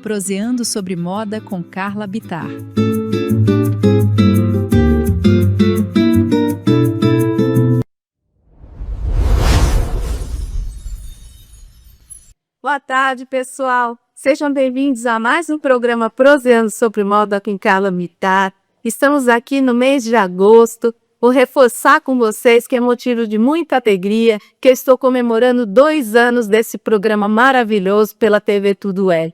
Proseando sobre Moda com Carla Bittar. Boa tarde, pessoal. Sejam bem-vindos a mais um programa Proseando sobre Moda com Carla Bittar. Estamos aqui no mês de agosto. Vou reforçar com vocês que é motivo de muita alegria que eu estou comemorando 2 anos desse programa maravilhoso pela TV Tudo É.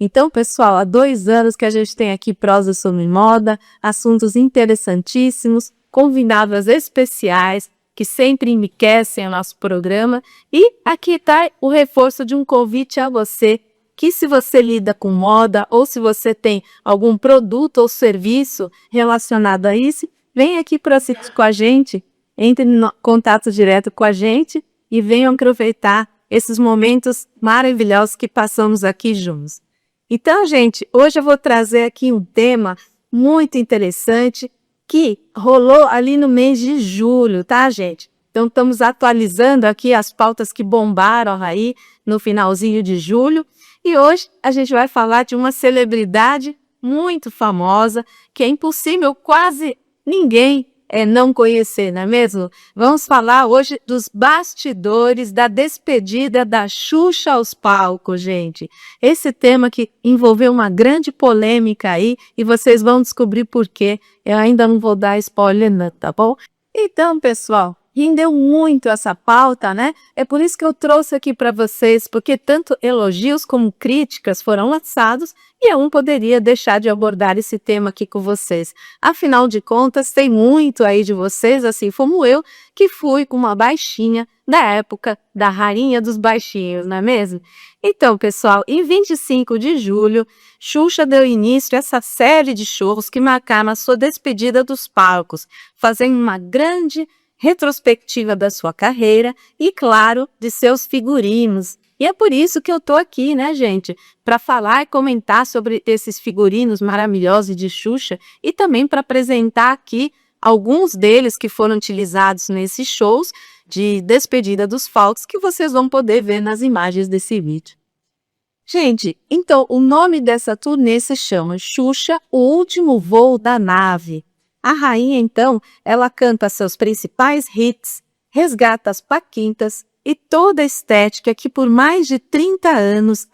Então, pessoal, há 2 anos que a gente tem aqui prosa sobre moda, assuntos interessantíssimos, convidadas especiais que sempre enriquecem o nosso programa. E aqui está o reforço de um convite a você, que se você lida com moda ou se você tem algum produto ou serviço relacionado a isso, vem aqui para assistir com a gente, entre em contato direto com a gente e venham aproveitar esses momentos maravilhosos que passamos aqui juntos. Então, gente, hoje eu vou trazer aqui um tema muito interessante que rolou ali no mês de julho, tá, gente? Então, estamos atualizando aqui as pautas que bombaram aí no finalzinho de julho. E hoje a gente vai falar de uma celebridade muito famosa que é impossível quase ninguém não conhecer, não é mesmo? Vamos falar hoje dos bastidores da despedida da Xuxa aos palcos, gente. Esse tema que envolveu uma grande polêmica aí e vocês vão descobrir por quê. Eu ainda não vou dar spoiler não, tá bom? Então, pessoal, rendeu muito essa pauta, né? É por isso que eu trouxe aqui para vocês, porque tanto elogios como críticas foram lançados e eu não poderia deixar de abordar esse tema aqui com vocês. Afinal de contas, tem muito aí de vocês, assim como eu, que fui com uma baixinha da época da rainha dos baixinhos, não é mesmo? Então, pessoal, em 25 de julho, Xuxa deu início a essa série de shows que marcaram a sua despedida dos palcos, fazendo uma grande retrospectiva da sua carreira e, claro, de seus figurinos. E é por isso que eu tô aqui, né, gente? Para falar e comentar sobre esses figurinos maravilhosos de Xuxa e também para apresentar aqui alguns deles que foram utilizados nesses shows de despedida dos palcos que vocês vão poder ver nas imagens desse vídeo. Gente, então o nome dessa turnê se chama Xuxa, o Último Voo da Nave. A rainha, então, ela canta seus principais hits, resgata as paquintas e toda a estética que por mais de 30 anos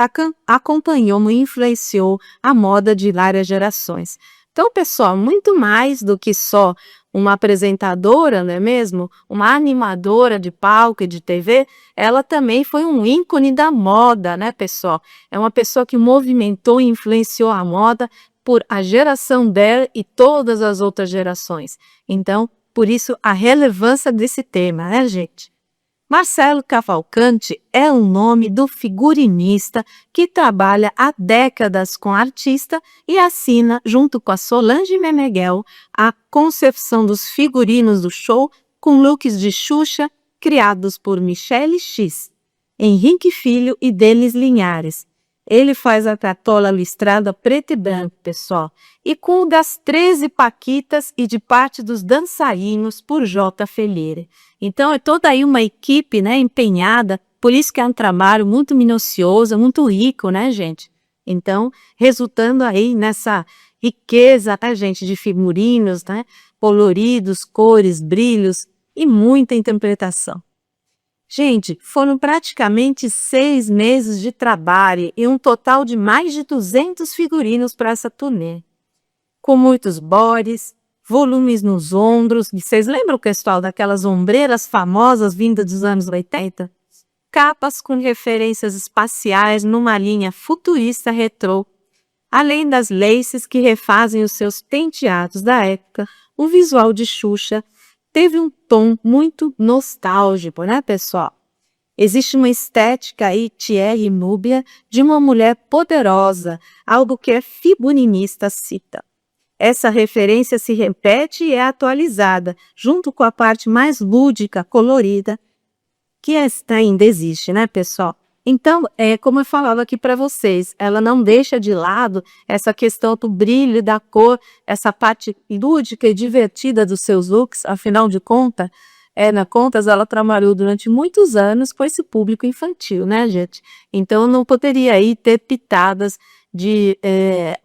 acompanhou e influenciou a moda de várias gerações. Então, pessoal, muito mais do que só uma apresentadora, não é mesmo? Uma animadora de palco e de TV, ela também foi um ícone da moda, né, pessoal? É uma pessoa que movimentou e influenciou a moda por a geração dela e todas as outras gerações. Então, por isso, a relevância desse tema, né, gente? Marcelo Cavalcante é o nome do figurinista que trabalha há décadas com a artista e assina, junto com a Solange Meneghel, a concepção dos figurinos do show com looks de Xuxa criados por Michele X, Henrique Filho e Denis Linhares. Ele faz a cartola listrada preto e branco, pessoal, e com o das 13 paquitas e de parte dos dançarinos por J. Felheira. Então é toda aí uma equipe, né, empenhada, por isso que é um trabalho muito minucioso, muito rico, né, gente? Então, resultando aí nessa riqueza, né, gente, de figurinos, né, coloridos, cores, brilhos e muita interpretação. Gente, foram praticamente 6 meses de trabalho e um total de mais de 200 figurinos para essa turnê. Com muitos bodies, volumes nos ombros. Vocês lembram, pessoal, daquelas ombreiras famosas vindas dos anos 80? Capas com referências espaciais numa linha futurista retrô. Além das laces que refazem os seus penteados da época, o visual de Xuxa teve um tom muito nostálgico, né, pessoal? Existe uma estética aí, Thierry Núbia, de uma mulher poderosa, algo que a figurinista cita. Essa referência se repete e é atualizada, junto com a parte mais lúdica, colorida, que esta ainda existe, né, pessoal? Então, como eu falava aqui para vocês, ela não deixa de lado essa questão do brilho e da cor, essa parte lúdica e divertida dos seus looks, afinal de contas, ela trabalhou durante muitos anos com esse público infantil, né, gente? Então, não poderia aí ter pitadas de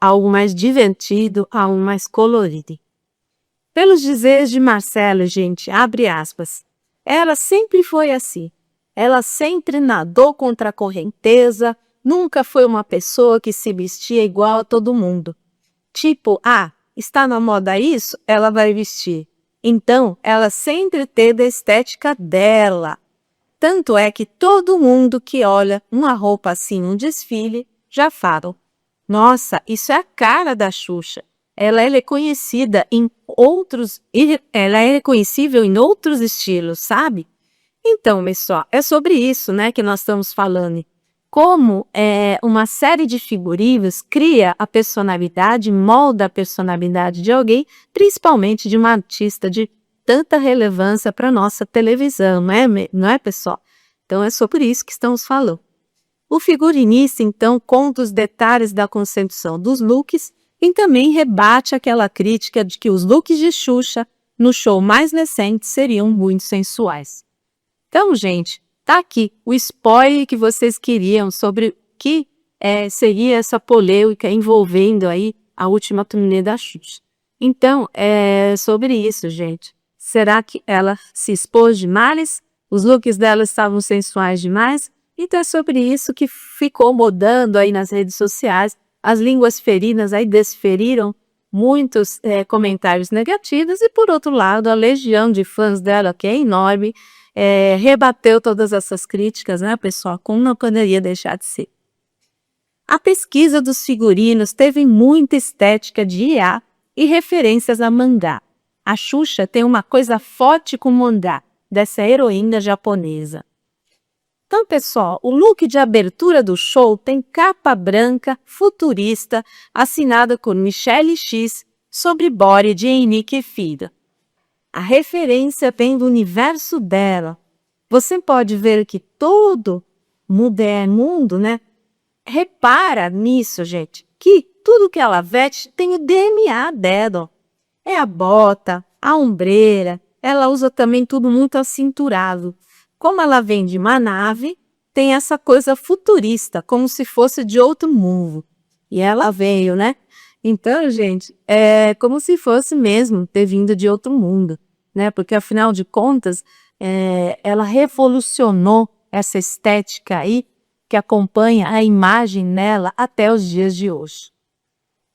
algo mais divertido, algo mais colorido. Pelos dizeres de Marcelo, gente, abre aspas, ela sempre foi assim. Ela sempre nadou contra a correnteza, nunca foi uma pessoa que se vestia igual a todo mundo. Tipo, está na moda isso? Ela vai vestir. Então, ela sempre teve a estética dela. Tanto é que todo mundo que olha uma roupa assim, um desfile, já fala, nossa, isso é a cara da Xuxa. Ela é reconhecida ela é reconhecível em outros estilos, sabe? Então, pessoal, é sobre isso, né, que nós estamos falando. Como uma série de figurinos cria a personalidade, molda a personalidade de alguém, principalmente de uma artista de tanta relevância para a nossa televisão, não é, pessoal? Então, é sobre isso que estamos falando. O figurinista, então, conta os detalhes da concepção dos looks e também rebate aquela crítica de que os looks de Xuxa, no show mais recente, seriam muito sensuais. Então, gente, tá aqui o spoiler que vocês queriam sobre o que seria essa polêmica envolvendo aí a última turnê da Xuxa. Então, é sobre isso, gente. Será que ela se expôs demais? Os looks dela estavam sensuais demais? Então é sobre isso que ficou modando aí nas redes sociais. As línguas feridas aí desferiram muitos comentários negativos e, por outro lado, a legião de fãs dela, que é enorme, rebateu todas essas críticas, né, pessoal, como não poderia deixar de ser. A pesquisa dos figurinos teve muita estética de IA e referências a mangá. A Xuxa tem uma coisa forte com o mangá, dessa heroína japonesa. Então, pessoal, o look de abertura do show tem capa branca, futurista, assinada por Michelle X, sobre body de Henrique Fida. A referência vem do universo dela. Você pode ver que todo mundo, né? Repara nisso, gente, que tudo que ela veste tem o DNA dela. É a bota, a ombreira, ela usa também tudo muito acinturado. Como ela vem de uma nave, tem essa coisa futurista, como se fosse de outro mundo. E ela veio, né? Então, gente, é como se fosse mesmo ter vindo de outro mundo, né? Porque, afinal de contas, ela revolucionou essa estética aí que acompanha a imagem nela até os dias de hoje.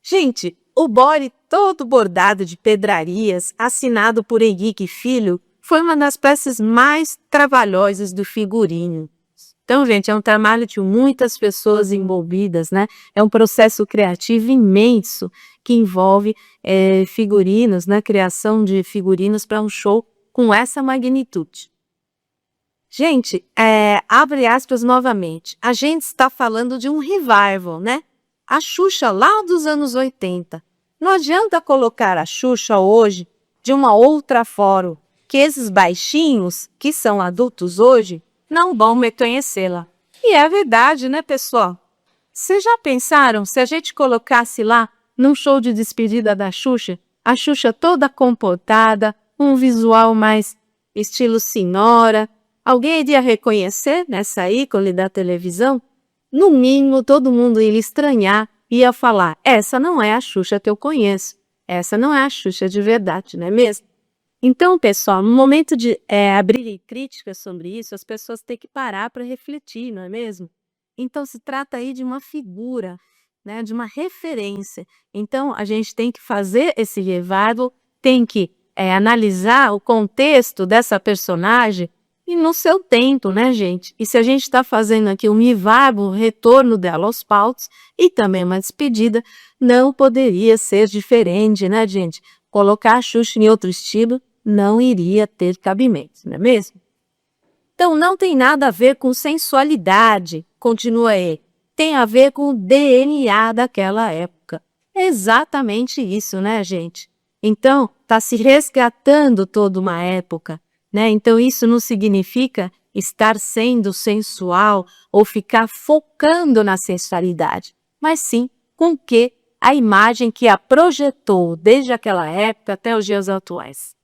Gente, o body todo bordado de pedrarias, assinado por Henrique Filho, foi uma das peças mais trabalhosas do figurino. Então, gente, é um trabalho de muitas pessoas envolvidas, né? É um processo criativo imenso que envolve figurinos, né? Criação de figurinos para um show com essa magnitude. Gente, abre aspas novamente, a gente está falando de um revival, né? A Xuxa lá dos anos 80. Não adianta colocar a Xuxa hoje de uma outra forma, que esses baixinhos, que são adultos hoje, não vão reconhecê-la. E é verdade, né, pessoal? Vocês já pensaram se a gente colocasse lá, num show de despedida da Xuxa, a Xuxa toda comportada, um visual mais estilo senhora, alguém iria reconhecer nessa ícone da televisão? No mínimo, todo mundo ia estranhar, ia falar, essa não é a Xuxa que eu conheço, essa não é a Xuxa de verdade, não é mesmo? Então, pessoal, no momento de abrir críticas sobre isso, as pessoas têm que parar para refletir, não é mesmo? Então, se trata aí de uma figura, né, de uma referência. Então, a gente tem que fazer esse revival, tem que analisar o contexto dessa personagem e no seu tempo, né, gente? E se a gente está fazendo aqui um revival, um retorno dela aos palcos e também uma despedida, não poderia ser diferente, né, gente? Colocar a Xuxa em outro estilo não iria ter cabimento, não é mesmo? Então, não tem nada a ver com sensualidade, continua ele. Tem a ver com o DNA daquela época. É exatamente isso, né, gente? Então, está se resgatando toda uma época, né? Então, isso não significa estar sendo sensual ou ficar focando na sensualidade, mas sim com que a imagem que a projetou desde aquela época até os dias atuais.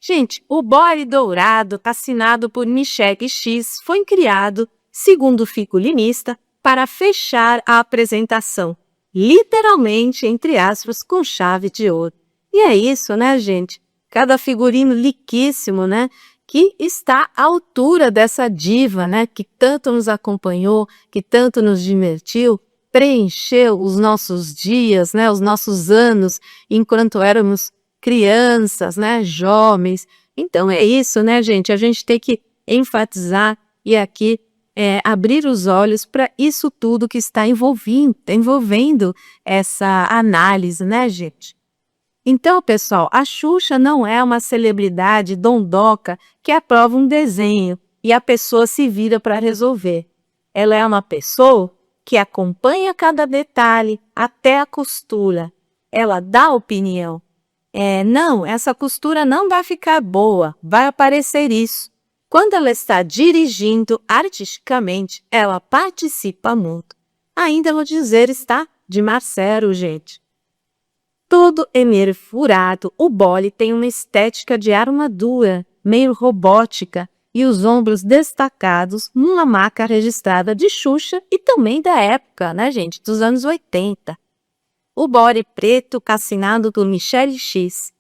Gente, o body dourado, assinado por Michelle X, foi criado, segundo o figurinista, para fechar a apresentação, literalmente, entre aspas, com chave de ouro. E é isso, né, gente? Cada figurino riquíssimo, né? Que está à altura dessa diva, né? Que tanto nos acompanhou, que tanto nos divertiu, preencheu os nossos dias, né? Os nossos anos, enquanto éramos crianças, né? Jovens. Então é isso, né, gente? A gente tem que enfatizar e aqui abrir os olhos para isso tudo que está envolvendo essa análise, né, gente? Então, pessoal, a Xuxa não é uma celebridade dondoca que aprova um desenho e a pessoa se vira para resolver. Ela é uma pessoa que acompanha cada detalhe até a costura. Ela dá opinião. Não, essa costura não vai ficar boa, vai aparecer isso. Quando ela está dirigindo artisticamente, ela participa muito. Ainda vou dizer, está de Marcelo, gente. Todo meio furado, o bole tem uma estética de armadura, meio robótica, e os ombros destacados numa marca registrada de Xuxa e também da época, né, gente, dos anos 80. O body preto cassinado do Michelle X.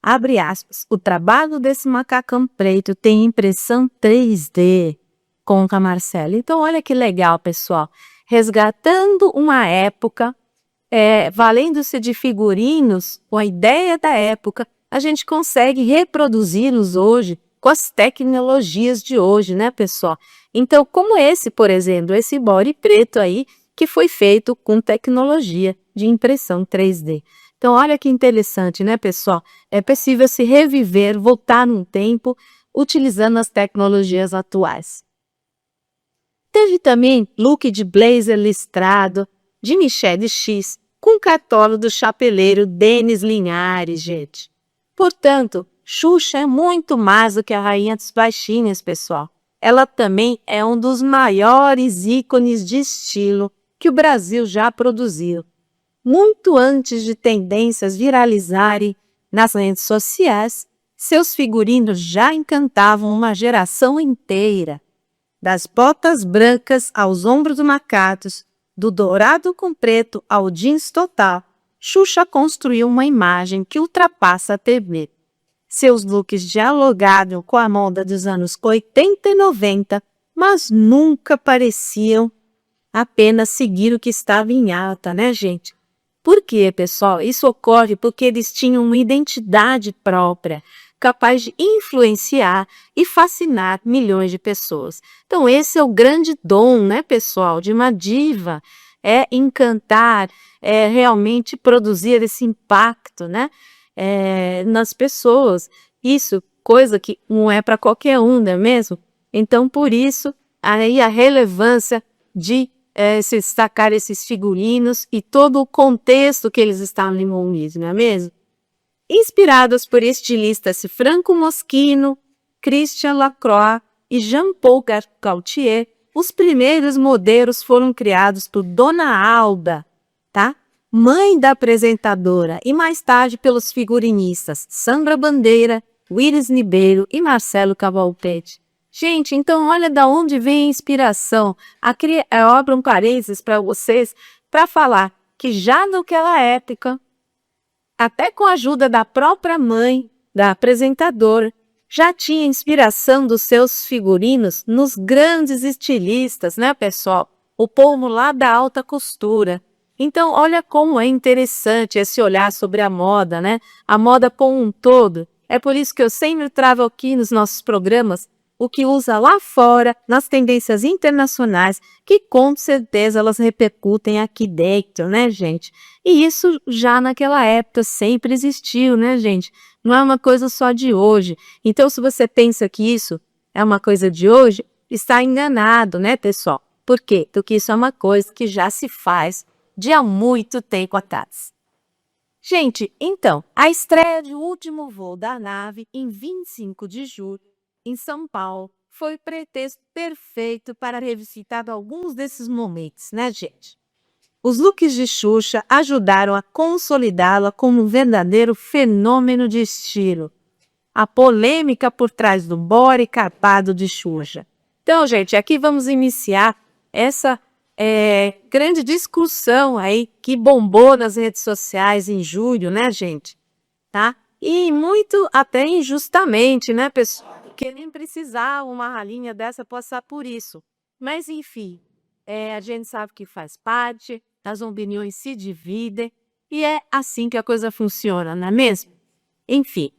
Abre aspas, o trabalho desse macacão preto tem impressão 3D, conta Marcelo. Então, olha que legal, pessoal. Resgatando uma época, valendo-se de figurinos, com a ideia da época, a gente consegue reproduzi-los hoje com as tecnologias de hoje, né, pessoal? Então, como esse, por exemplo, esse body preto aí, que foi feito com tecnologia de impressão 3D. Então, olha que interessante, né, pessoal? É possível se reviver, voltar num tempo, utilizando as tecnologias atuais. Teve também look de blazer listrado, de Michelle X, com cartola do chapeleiro Denis Linhares, gente. Portanto, Xuxa é muito mais do que a rainha dos baixinhos, pessoal. Ela também é um dos maiores ícones de estilo que o Brasil já produziu. Muito antes de tendências viralizarem nas redes sociais, seus figurinos já encantavam uma geração inteira. Das botas brancas aos ombros marcados, do dourado com preto ao jeans total, Xuxa construiu uma imagem que ultrapassa a TV. Seus looks dialogavam com a moda dos anos 80 e 90, mas nunca pareciam apenas seguir o que estava em alta, né, gente? Por quê, pessoal? Isso ocorre porque eles tinham uma identidade própria, capaz de influenciar e fascinar milhões de pessoas. Então, esse é o grande dom, né, pessoal, de uma diva, é encantar, é realmente produzir esse impacto, né, nas pessoas. Isso, coisa que não é para qualquer um, não é mesmo? Então, por isso, aí a relevância de se destacar esses figurinos e todo o contexto que eles estavam envolvidos, não é mesmo? Inspirados por estilistas Franco Moschino, Christian Lacroix e Jean-Paul Gaultier, os primeiros modelos foram criados por Dona Alda, tá? Mãe da apresentadora, e mais tarde pelos figurinistas Sandra Bandeira, Willis Ribeiro e Marcelo Cavalcante. Gente, então olha da onde vem a inspiração. Eu abro um parênteses para vocês para falar que já naquela época, até com a ajuda da própria mãe da apresentadora, já tinha inspiração dos seus figurinos nos grandes estilistas, né, pessoal? O povo lá da alta costura. Então, olha como é interessante esse olhar sobre a moda, né? A moda como um todo. É por isso que eu sempre trago aqui nos nossos programas o que usa lá fora, nas tendências internacionais, que com certeza elas repercutem aqui dentro, né, gente? E isso já naquela época sempre existiu, né, gente? Não é uma coisa só de hoje. Então, se você pensa que isso é uma coisa de hoje, está enganado, né, pessoal? Por quê? Porque isso é uma coisa que já se faz de há muito tempo atrás. Gente, então, a estreia de O Último Voo da Nave, em 25 de julho, em São Paulo, foi o pretexto perfeito para revisitar alguns desses momentos, né, gente? Os looks de Xuxa ajudaram a consolidá-la como um verdadeiro fenômeno de estilo. A polêmica por trás do body carpado de Xuxa. Então, gente, aqui vamos iniciar essa grande discussão aí que bombou nas redes sociais em julho, né, gente? Tá? E muito até injustamente, né, pessoal? Porque nem precisava uma rainha dessa passar por isso. Mas, enfim, a gente sabe que faz parte, as opiniões se dividem, e é assim que a coisa funciona, não é mesmo? Enfim,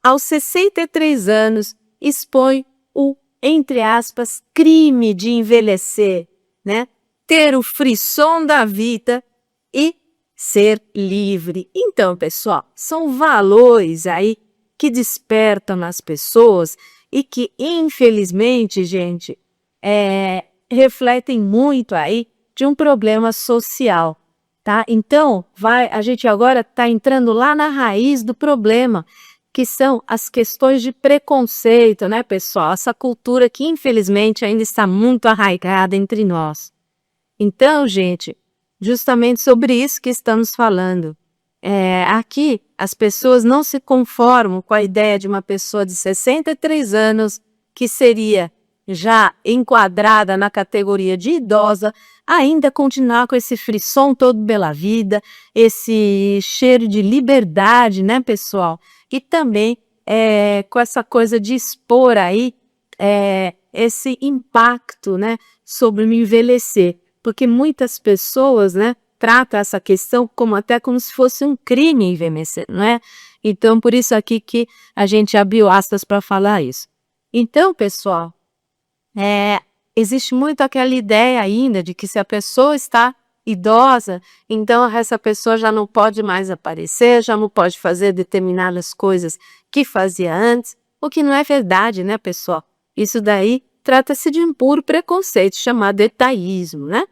aos 63 anos, expõe o, entre aspas, crime de envelhecer, né? Ter o frisson da vida e ser livre. Então, pessoal, são valores aí que despertam nas pessoas e que, infelizmente, gente, refletem muito aí de um problema social, tá? Então, a gente agora está entrando lá na raiz do problema, que são as questões de preconceito, né, pessoal? Essa cultura que, infelizmente, ainda está muito arraigada entre nós. Então, gente, justamente sobre isso que estamos falando. Aqui, as pessoas não se conformam com a ideia de uma pessoa de 63 anos, que seria já enquadrada na categoria de idosa, ainda continuar com esse frisson todo pela vida, esse cheiro de liberdade, né, pessoal? E também com essa coisa de expor aí esse impacto, né, sobre o envelhecer. Porque muitas pessoas, né, tratam essa questão como se fosse um crime envelhecer, não é? Então, por isso aqui que a gente abriu aspas para falar isso. Então, pessoal, existe muito aquela ideia ainda de que se a pessoa está idosa, então essa pessoa já não pode mais aparecer, já não pode fazer determinadas coisas que fazia antes, o que não é verdade, né, pessoal? Isso daí trata-se de um puro preconceito chamado etaísmo, né?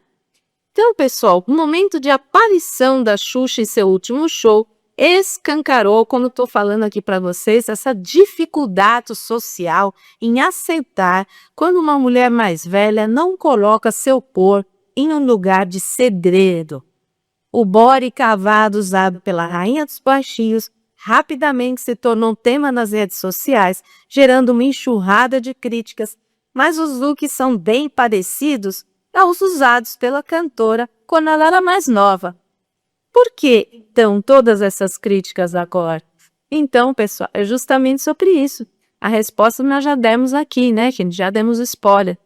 Então, pessoal, o momento de aparição da Xuxa em seu último show escancarou, como estou falando aqui para vocês, essa dificuldade social em aceitar quando uma mulher mais velha não coloca seu corpo em um lugar de segredo. O body cavado usado pela rainha dos baixinhos rapidamente se tornou um tema nas redes sociais, gerando uma enxurrada de críticas, mas os looks são bem parecidos aos usados pela cantora quando ela era mais nova. Por que, então, todas essas críticas agora? Então, pessoal, é justamente sobre isso. A resposta nós já demos aqui, né? Que já demos spoiler.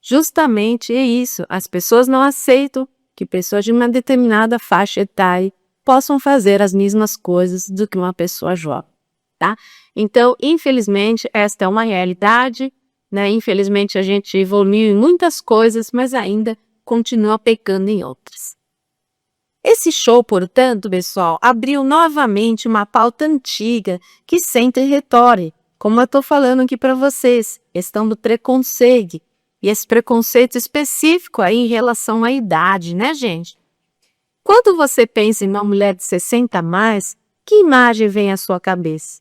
Justamente é isso. As pessoas não aceitam que pessoas de uma determinada faixa etária possam fazer as mesmas coisas do que uma pessoa jovem, tá? Então, infelizmente, esta é uma realidade, né? Infelizmente, a gente evoluiu em muitas coisas, mas ainda continua pecando em outras. Esse show, portanto, pessoal, abriu novamente uma pauta antiga que sempre retorna, como eu estou falando aqui para vocês, questão do preconceito. E esse preconceito específico aí em relação à idade, né, gente? Quando você pensa em uma mulher de 60 a mais, que imagem vem à sua cabeça?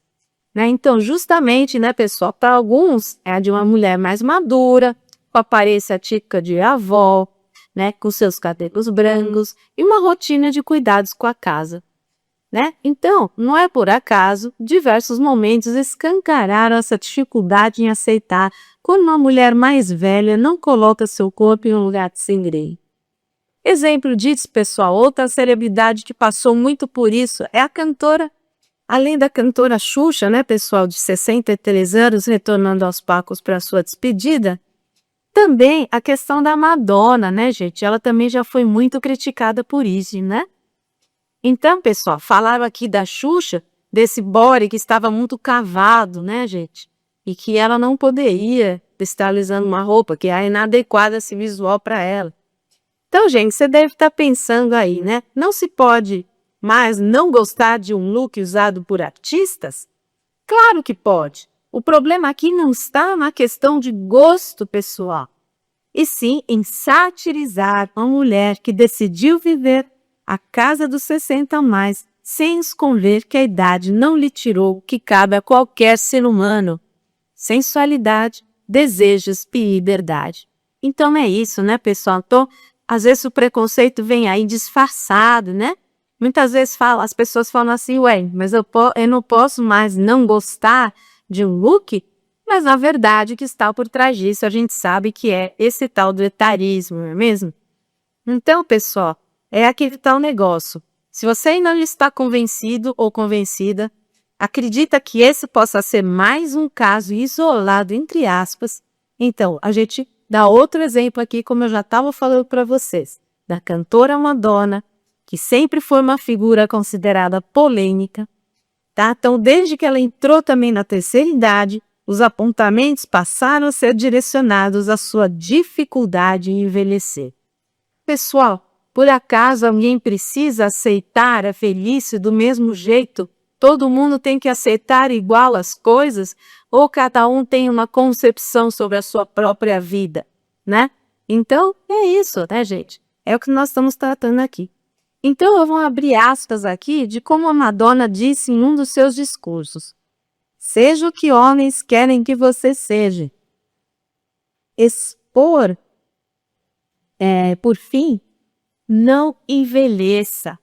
Né? Então, justamente, né, pessoal, para alguns é a de uma mulher mais madura, com a aparência típica de avó, né, com seus cabelos brancos e uma rotina de cuidados com a casa, né? Então, não é por acaso, diversos momentos escancararam essa dificuldade em aceitar quando uma mulher mais velha não coloca seu corpo em um lugar de segredo. Exemplo disso, pessoal, outra celebridade que passou muito por isso é a cantora, além da cantora Xuxa, né, pessoal, de 63 anos, retornando aos palcos para sua despedida. Também a questão da Madonna, né, gente? Ela também já foi muito criticada por isso, né? Então, pessoal, falaram aqui da Xuxa, desse body que estava muito cavado, né, gente? E que ela não poderia estar usando uma roupa que é inadequada esse visual para ela. Então, gente, você deve estar pensando aí, né? Não se pode mais não gostar de um look usado por artistas? Claro que pode. O problema aqui não está na questão de gosto pessoal, e sim em satirizar uma mulher que decidiu viver a casa dos 60 a mais, sem esconder que a idade não lhe tirou o que cabe a qualquer ser humano: sensualidade, desejos e liberdade. Então é isso, né, pessoal? Então, às vezes o preconceito vem aí disfarçado, né? Muitas vezes as pessoas falam assim, ué, mas eu não posso mais não gostar de um look, mas na verdade o que está por trás disso a gente sabe que é esse tal do etarismo, não é mesmo? Então, pessoal, é aquele tal negócio. Se você ainda não está convencido ou convencida, acredita que esse possa ser mais um caso isolado, entre aspas, então a gente dá outro exemplo aqui, como eu já estava falando para vocês, da cantora Madonna, que sempre foi uma figura considerada polêmica, tá? Então, desde que ela entrou também na terceira idade, os apontamentos passaram a ser direcionados à sua dificuldade em envelhecer. Pessoal, por acaso alguém precisa aceitar a velhice do mesmo jeito? Todo mundo tem que aceitar igual as coisas? Ou cada um tem uma concepção sobre a sua própria vida, né? Então, é isso, né, gente? É o que nós estamos tratando aqui. Então, eu vou abrir aspas aqui de como a Madonna disse em um dos seus discursos. Seja o que homens querem que você seja. Expor, por fim, não envelheça.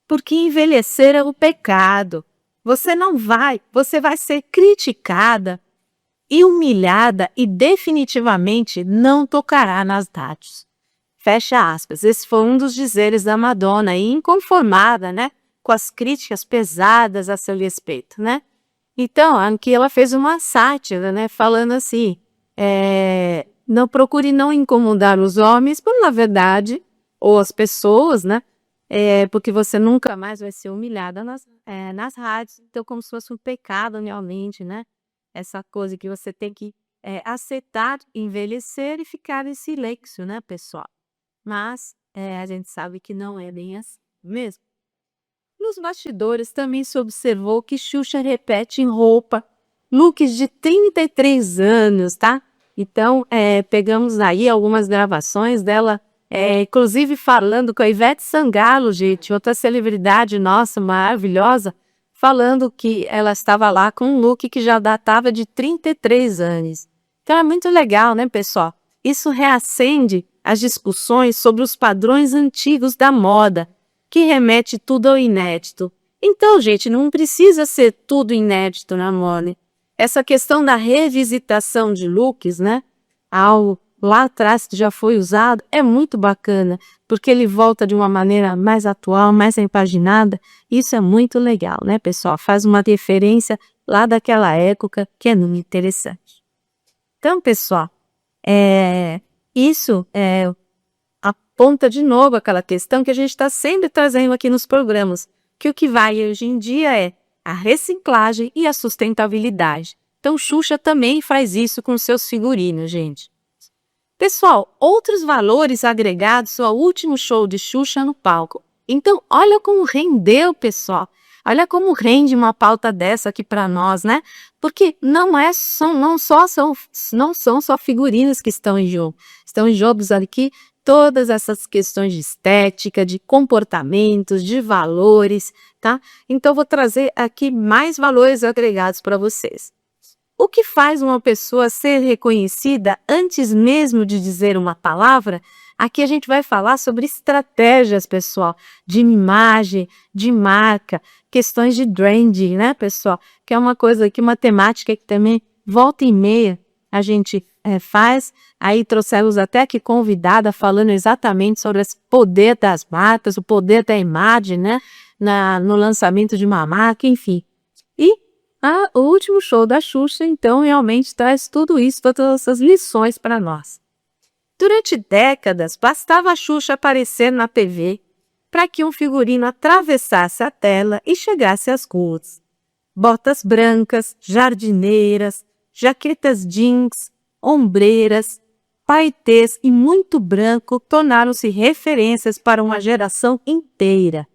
Porque envelhecer é o pecado. Você vai ser criticada e humilhada e definitivamente não tocará nas dádios. Fecha aspas. Esse foi um dos dizeres da Madonna, e inconformada, né, com as críticas pesadas a seu respeito, né? Então, aqui ela fez uma sátira, né, falando assim, não procure não incomodar os homens, por na verdade, ou as pessoas, né, porque você nunca mais vai ser humilhada nas rádios, então como se fosse um pecado realmente, né, essa coisa que você tem que aceitar, envelhecer e ficar em silêncio, né, pessoal? Mas a gente sabe que não é bem assim mesmo. Nos bastidores também se observou que Xuxa repete em roupa looks de 33 anos, tá? Então, pegamos aí algumas gravações dela, inclusive falando com a Ivete Sangalo, gente, outra celebridade nossa, maravilhosa, falando que ela estava lá com um look que já datava de 33 anos. Então, é muito legal, né, pessoal? Isso reacende as discussões sobre os padrões antigos da moda, que remete tudo ao inédito. Então, gente, não precisa ser tudo inédito na moda. Essa questão da revisitação de looks, né? Algo lá atrás que já foi usado, é muito bacana, porque ele volta de uma maneira mais atual, mais repaginada. Isso é muito legal, né, pessoal? Faz uma referência lá daquela época que é muito interessante. Então, pessoal, isso aponta de novo aquela questão que a gente está sempre trazendo aqui nos programas, que o que vai hoje em dia é a reciclagem e a sustentabilidade. Então, Xuxa também faz isso com seus figurinos, gente. Pessoal, outros valores agregados ao último show de Xuxa no palco. Então, olha como rendeu, pessoal. Olha como rende uma pauta dessa aqui para nós, né? Porque não são só figurinos que estão em jogo. Estão em jogos aqui todas essas questões de estética, de comportamentos, de valores, tá? Então, vou trazer aqui mais valores agregados para vocês. O que faz uma pessoa ser reconhecida antes mesmo de dizer uma palavra? Aqui a gente vai falar sobre estratégias, pessoal, de imagem, de marca, questões de branding, né, pessoal? Que é uma coisa aqui, uma temática que também volta e meia a gente faz. Aí trouxemos até aqui convidada falando exatamente sobre esse poder das marcas, o poder da imagem, né, no lançamento de uma marca, enfim. E o último show da Xuxa, então, realmente traz tudo isso, todas essas lições para nós. Durante décadas, bastava a Xuxa aparecer na TV para que um figurino atravessasse a tela e chegasse às ruas. Botas brancas, jardineiras, jaquetas jeans, ombreiras, paetês e muito branco tornaram-se referências para uma geração inteira.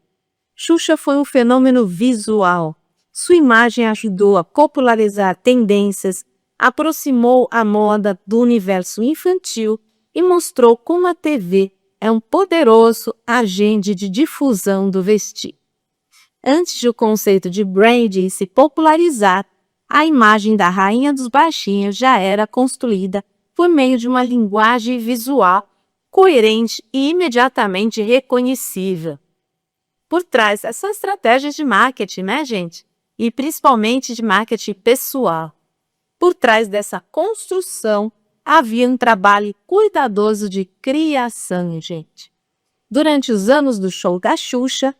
Xuxa foi um fenômeno visual. Sua imagem ajudou a popularizar tendências, aproximou a moda do universo infantil e mostrou como a TV é um poderoso agente de difusão do vestir. Antes de o conceito de branding se popularizar, a imagem da rainha dos baixinhos já era construída por meio de uma linguagem visual coerente e imediatamente reconhecível. Por trás dessas estratégias de marketing, né, gente? E principalmente de marketing pessoal. Por trás dessa construção, havia um trabalho cuidadoso de criação, gente. Durante os anos do show da Xuxa,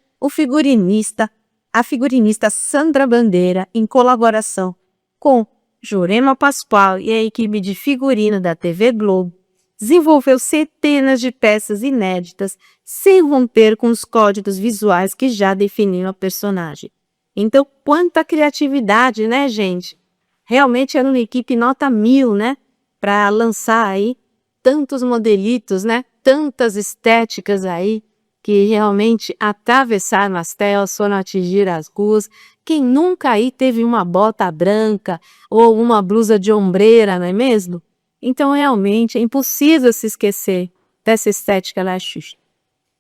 a figurinista Sandra Bandeira, em colaboração com Jurema Pascoal e a equipe de figurino da TV Globo, desenvolveu centenas de peças inéditas sem romper com os códigos visuais que já definiam a personagem. Então, quanta criatividade, né, gente? Realmente era uma equipe nota 1000, né? Para lançar aí tantos modelitos, né? Tantas estéticas aí que realmente atravessaram as telas, foram atingir as ruas. Quem nunca aí teve uma bota branca ou uma blusa de ombreira, não é mesmo? Então, realmente, é impossível se esquecer dessa estética da Xuxa.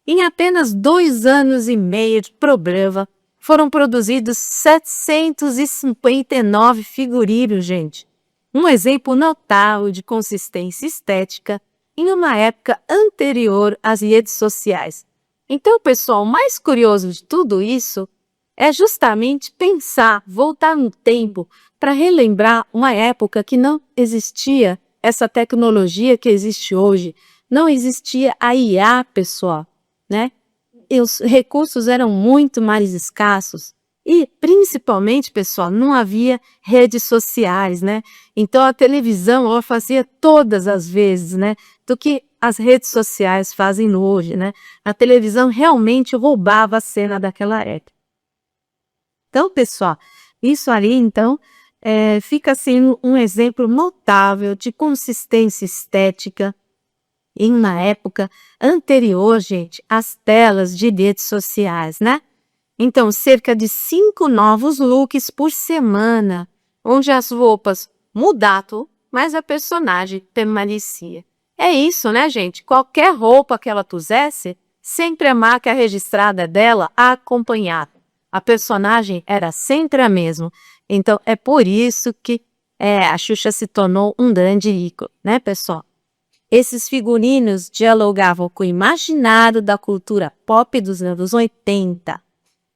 Em apenas 2 anos e meio de programa, foram produzidos 759 figurinos, gente. Um exemplo notável de consistência estética em uma época anterior às redes sociais. Então, pessoal, o mais curioso de tudo isso é justamente pensar, voltar no tempo para relembrar uma época que não existia essa tecnologia que existe hoje, não existia a IA, pessoal, né? E os recursos eram muito mais escassos e, principalmente, pessoal, não havia redes sociais, né? Então, a televisão ela fazia todas as vezes, né, do que as redes sociais fazem hoje, né? A televisão realmente roubava a cena daquela época. Então, pessoal, isso ali, então, fica assim um exemplo notável de consistência estética em uma época anterior, gente, às telas de redes sociais, né? Então, cerca de 5 novos looks por semana, onde as roupas mudavam, mas a personagem permanecia. É isso, né, gente? Qualquer roupa que ela pusesse, sempre a marca registrada dela a acompanhava. A personagem era sempre a mesma. Então, é por isso que a Xuxa se tornou um grande ícone, né, pessoal? Esses figurinos dialogavam com o imaginário da cultura pop dos anos 80.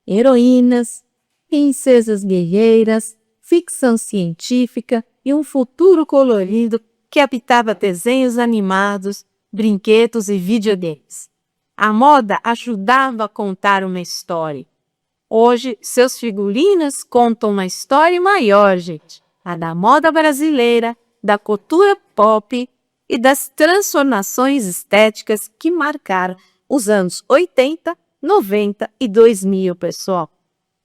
Heroínas, princesas guerreiras, ficção científica e um futuro colorido que habitava desenhos animados, brinquedos e videogames. A moda ajudava a contar uma história. Hoje, seus figurinos contam uma história maior, gente. A da moda brasileira, da cultura pop e das transformações estéticas que marcaram os anos 80, 90 e 2000, pessoal.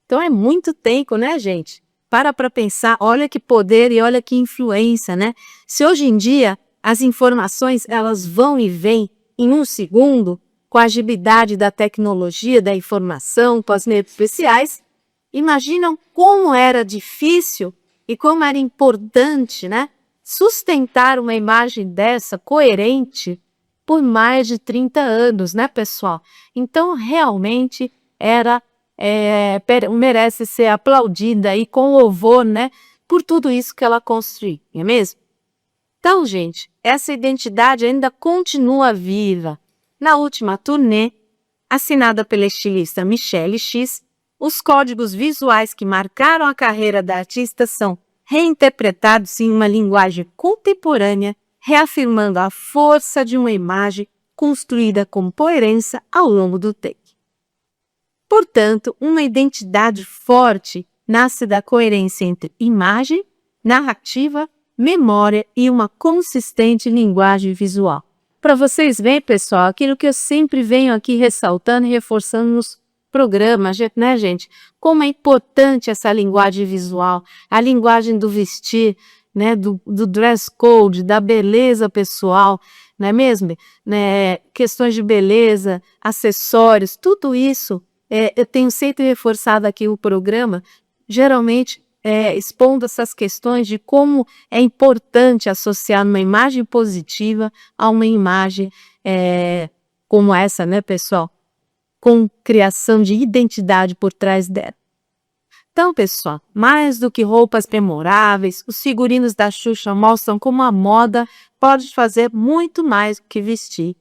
Então é muito tempo, né, gente? Para pensar, olha que poder e olha que influência, né? Se hoje em dia as informações elas vão e vêm em um segundo, com a agilidade da tecnologia, da informação, com as redes sociais, imaginam como era difícil e como era importante, né? Sustentar uma imagem dessa coerente por mais de 30 anos, né, pessoal? Então, realmente, merece ser aplaudida e com louvor, né, por tudo isso que ela construiu, não é mesmo? Então, gente, essa identidade ainda continua viva. Na última turnê, assinada pela estilista Michelle X, os códigos visuais que marcaram a carreira da artista são reinterpretados em uma linguagem contemporânea, reafirmando a força de uma imagem construída com coerência ao longo do tempo. Portanto, uma identidade forte nasce da coerência entre imagem, narrativa, memória e uma consistente linguagem visual. Para vocês verem, pessoal, aquilo que eu sempre venho aqui ressaltando e reforçando nos programas, né, gente? Como é importante essa linguagem visual, a linguagem do vestir, né, do dress code, da beleza pessoal, não é mesmo? Né, questões de beleza, acessórios, tudo isso, eu tenho sempre reforçado aqui o programa, geralmente expondo essas questões de como é importante associar uma imagem positiva a uma imagem como essa, né, pessoal? Com criação de identidade por trás dela. Então, pessoal, mais do que roupas memoráveis, os figurinos da Xuxa mostram como a moda pode fazer muito mais do que vestir.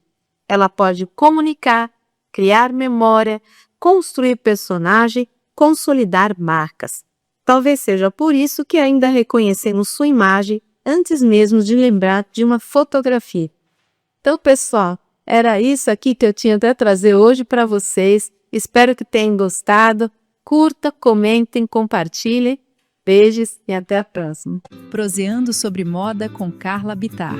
Ela pode comunicar, criar memória, construir personagem, consolidar marcas. Talvez seja por isso que ainda reconhecemos sua imagem antes mesmo de lembrar de uma fotografia. Então, pessoal, Era isso aqui que eu tinha para trazer hoje para vocês. Espero que tenham gostado. Curta, comentem, compartilhem. Beijos e até a próxima. Proseando sobre moda com Carla Bittar.